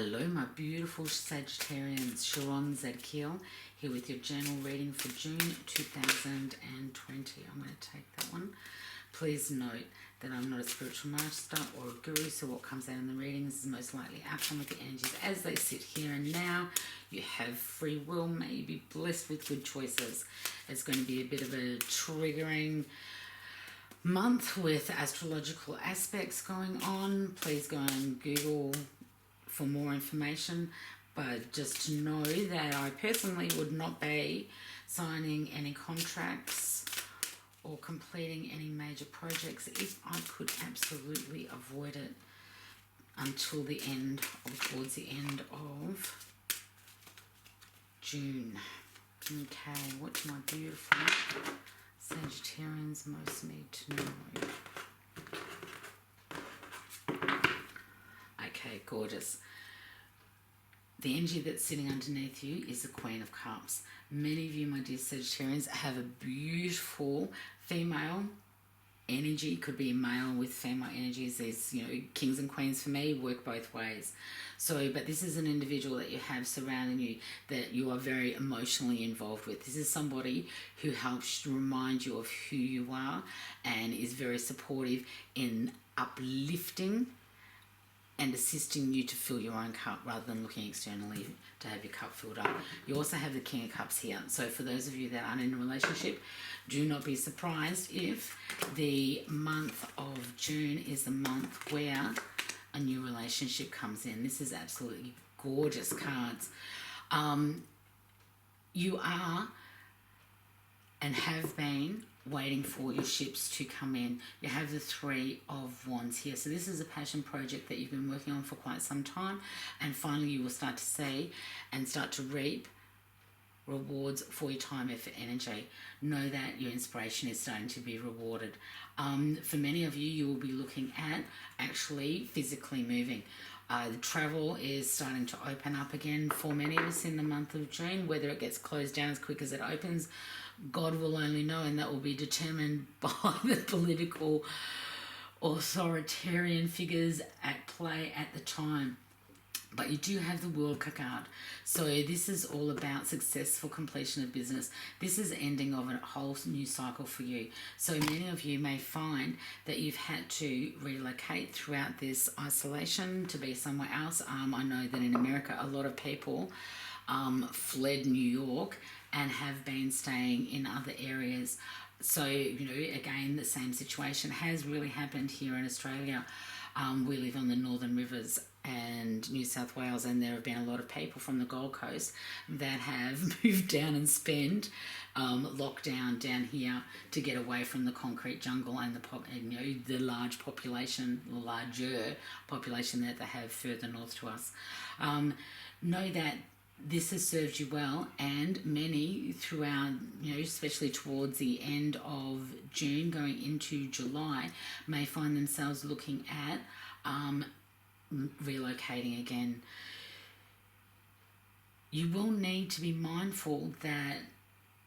Hello my beautiful Sagittarians, Sharon, Zadkiel here with your journal reading for June 2020. I'm going to take that one. Please note that I'm not a spiritual master or a guru, so what comes out in the readings is most likely outcome of the energies as they sit here and now. You have free will, may you be blessed with good choices. It's going to be a bit of a triggering month with astrological aspects going on. Please go and Google for more information, but just to know that I personally would not be signing any contracts or completing any major projects if I could absolutely avoid it until the end or towards the end of June. Okay, what do my beautiful Sagittarians most need to know? Okay, gorgeous. The energy that's sitting underneath you is the Queen of Cups. Many of you, my dear Sagittarians, have a beautiful female energy. Could be male with female energies. There's, kings and queens for me work both ways. So, but this is an individual that you have surrounding you that you are very emotionally involved with. This is somebody who helps remind you of who you are and is very supportive in uplifting and assisting you to fill your own cup rather than looking externally to have your cup filled up. You also have the King of Cups here. So for those of you that aren't in a relationship, do not be surprised if the month of June is the month where a new relationship comes in. This is absolutely gorgeous cards. You are and have been waiting for your ships to come in. You have the Three of Wands here. So this is a passion project that you've been working on for quite some time, and finally you will start to see and start to reap rewards for your time, effort, energy. Know that your inspiration is starting to be rewarded. For many of you, you will be looking at actually physically moving. The travel is starting to open up again for many of us in the month of June. Whether it gets closed down as quick as it opens, God will only know, and that will be determined by the political authoritarian figures at play at the time. But you do have the World card. So this is all about successful completion of business. This is ending of a whole new cycle for you. So many of you may find that you've had to relocate throughout this isolation to be somewhere else. I know that in America, a lot of people fled New York and have been staying in other areas. So, again, the same situation has really happened here in Australia. We live on the Northern Rivers and New South Wales, and there have been a lot of people from the Gold Coast that have moved down and spent lockdown down here to get away from the concrete jungle and the larger population that they have further north to us. Know that this has served you well, and many throughout, especially towards the end of June going into July, may find themselves looking at relocating again. You will need to be mindful that,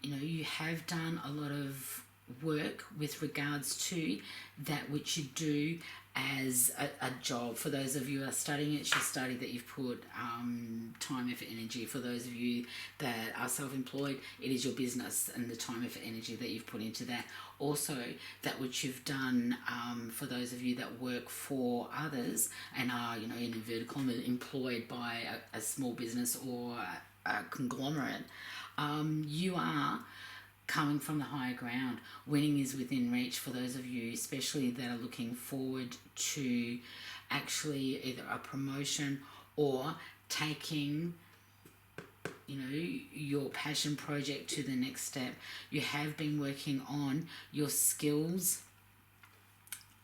you have done a lot of work with regards to that which you do as a job. For those of you who are studying, it's your study that you've put time, effort, energy. For those of you that are self-employed, it is your business and the time, effort, energy that you've put into that. Also, that which you've done for those of you that work for others and are, in inverted commas, employed by a small business or a conglomerate. You are coming from the higher ground. Winning is within reach for those of you, especially that are looking forward to actually either a promotion or taking, your passion project to the next step. You have been working on your skills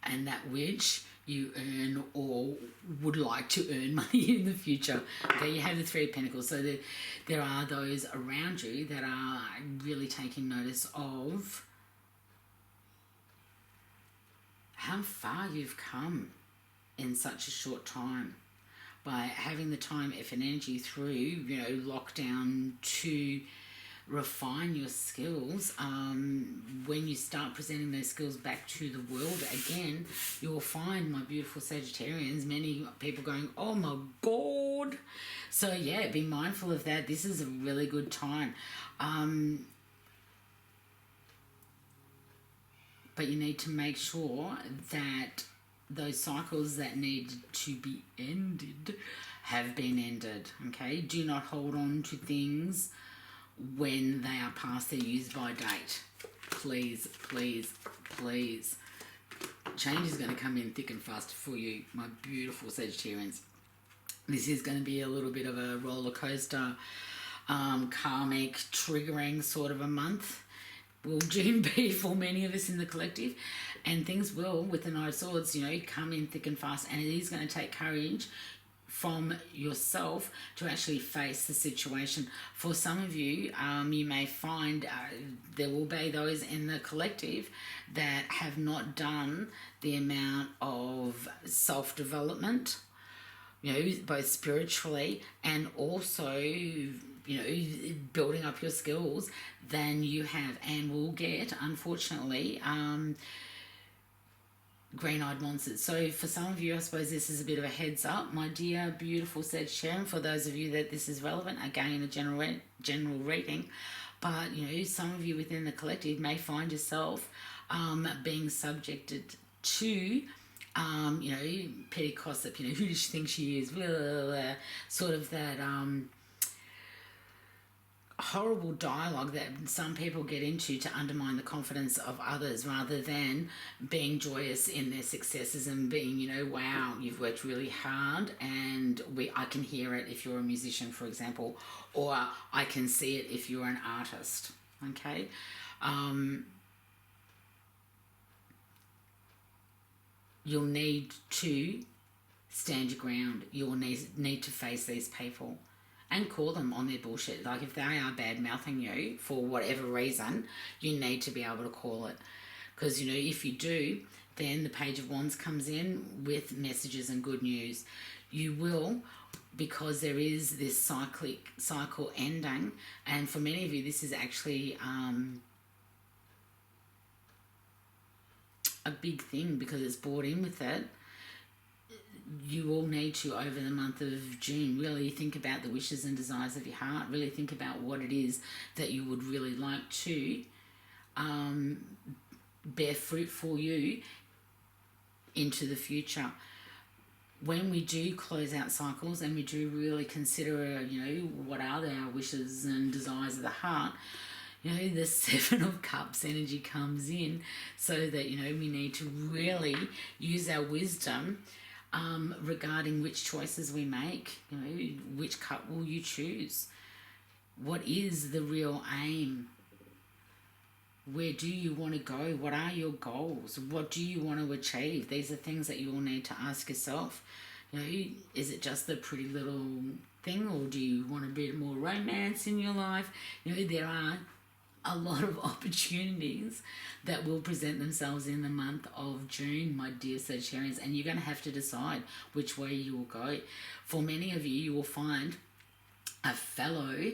and that which you earn or would like to earn money in the future. Okay, you have the Three of Pentacles, so that there are those around you that are really taking notice of how far you've come in such a short time by having the time, effort, and energy through, lockdown to refine your skills, when you start presenting those skills back to the world again, you will find, my beautiful Sagittarians, many people going, oh my God. So yeah, be mindful of that. This is a really good time. But you need to make sure that those cycles that need to be ended have been ended, okay? Do not hold on to things when they are past their use by date. Please, please, please. Change is going to come in thick and fast for you, my beautiful Sagittarians. This is going to be a little bit of a roller coaster, karmic, triggering sort of a month. Will June be for many of us in the collective, and things will, with the Knight of Swords, come in thick and fast, and it is going to take courage from yourself to actually face the situation. For some of you, you may find there will be those in the collective that have not done the amount of self-development, both spiritually and also building up your skills than you have, and will get, unfortunately, green-eyed monsters. So for some of you, I suppose this is a bit of a heads up, my dear beautiful Sharon. For those of you that this is relevant, again, a general reading, but some of you within the collective may find yourself being subjected to petty gossip, who does she think she is, blah, blah, blah, sort of that horrible dialogue that some people get into to undermine the confidence of others, rather than being joyous in their successes and being, wow, you've worked really hard, and I can hear it if you're a musician, for example, or I can see it if you're an artist, okay? You'll need to stand your ground. You'll need to face these people and call them on their bullshit. Like, if they are bad-mouthing you for whatever reason, you need to be able to call it. Because, if you do, then the Page of Wands comes in with messages and good news. You will, because there is this cycle ending, and for many of you, this is actually a big thing because it's brought in with it. You will need to, over the month of June, really think about the wishes and desires of your heart. Really think about what it is that you would really like to bear fruit for you into the future. When we do close out cycles and we do really consider, what are our wishes and desires of the heart, the Seven of Cups energy comes in, so that, we need to really use our wisdom regarding which choices we make. Which cup will you choose? What is the real aim? Where do you want to go? What are your goals? What do you want to achieve? These are things that you will need to ask yourself. Is it just a pretty little thing, or do you want a bit more romance in your life? There are a lot of opportunities that will present themselves in the month of June, my dear Sagittarians, and you're going to have to decide which way you will go. For many of you, you will find a fellow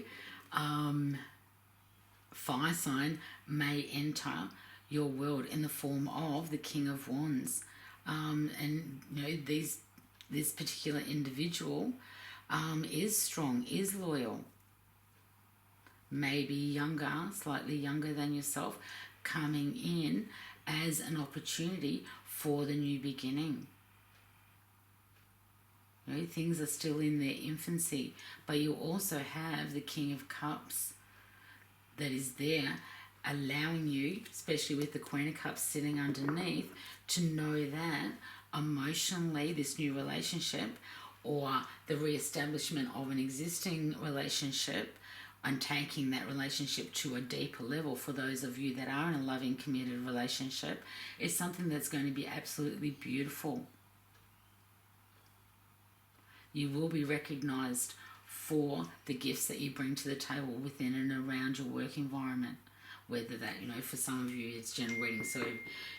fire sign may enter your world in the form of the King of Wands, and this particular individual is strong, is loyal, maybe younger, slightly younger than yourself, coming in as an opportunity for the new beginning. Things are still in their infancy, but you also have the King of Cups that is there, allowing you, especially with the Queen of Cups sitting underneath, to know that emotionally this new relationship, or the re-establishment of an existing relationship, and taking that relationship to a deeper level, for those of you that are in a loving, committed relationship, is something that's going to be absolutely beautiful. You will be recognised for the gifts that you bring to the table within and around your work environment, whether that, for some of you it's general reading. So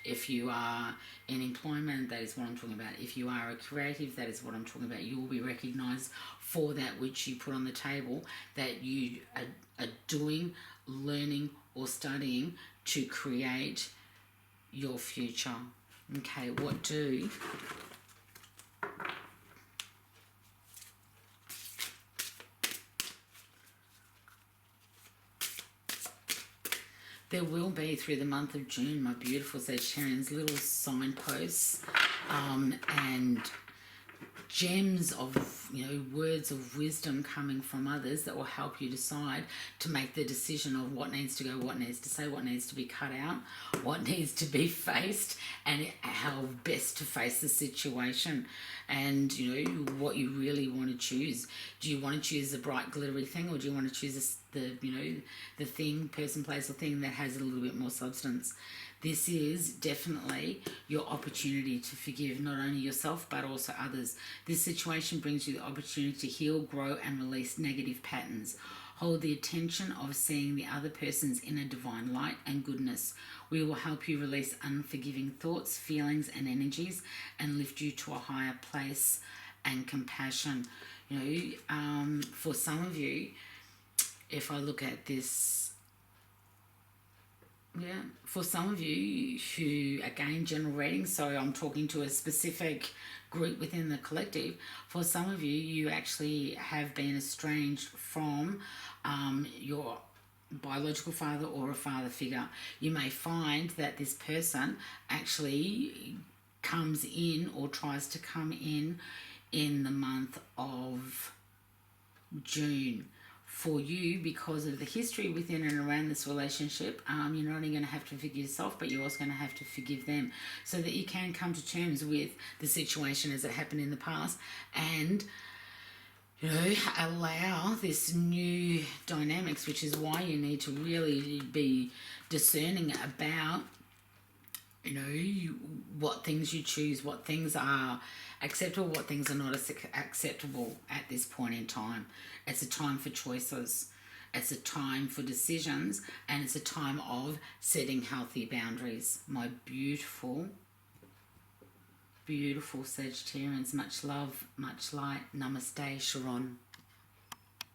if you are in employment, that is what I'm talking about. If you are a creative, that is what I'm talking about. You will be recognized for that which you put on the table, that you are doing, learning or studying to create your future. Okay, what do there will be through the month of June, my beautiful Sagittarians, little signposts and gems of words of wisdom coming from others that will help you decide to make the decision of what needs to go, what needs to say, what needs to be cut out, what needs to be faced, and how best to face the situation, and what you really want to choose. Do you want to choose the bright glittery thing, or do you want to choose the thing, person, place or thing that has a little bit more substance? This is definitely your opportunity to forgive not only yourself but also others. This situation brings you the opportunity to heal, grow and release negative patterns. Hold the attention of seeing the other person's inner divine light and goodness. We will help you release unforgiving thoughts, feelings and energies and lift you to a higher place and compassion. For some of you, if I look at this, for some of you who, again, general reading, so I'm talking to a specific group within the collective. For some of you, you actually have been estranged from your biological father or a father figure. You may find that this person actually comes in or tries to come in the month of June. For you, because of the history within and around this relationship, you're not only going to have to forgive yourself, but you're also going to have to forgive them, so that you can come to terms with the situation as it happened in the past, and allow this new dynamics, which is why you need to really be discerning about what things you choose, what things are acceptable, what things are not acceptable at this point in time. It's a time for choices. It's a time for decisions, and it's a time of setting healthy boundaries. My beautiful, beautiful Sagittarians, much love, much light. Namaste, Sharon.